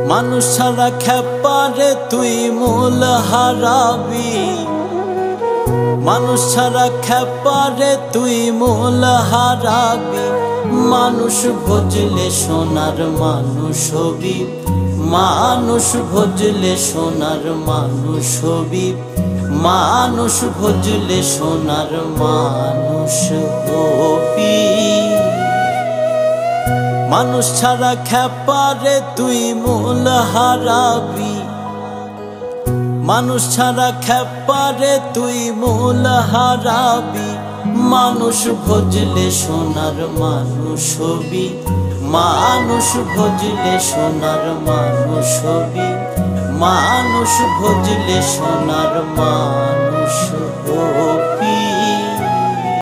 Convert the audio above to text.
মানুষ ছাড়া খেপারে তুই মূল হারাবি, মানুষ ছাড়া খেপারে তুই মূল হারাবি। মানুষ ভজলে সোনার মানুষ হবি, মানুষ ভজলে সোনার মানুষ হবি, মানুষ ভজলে সোনার মানুষ হবি। মানুষ ছাড়া খেপারে তুই মূল হারাবি, মানুষ ছাড়া খেপারে তুই মূল হারাবি। মানুষ ভজলে সোনার মানুষ হবি, মানুষ ভজলে সোনার মানুষ হবি, মানুষ ভজলে সোনার মানুষ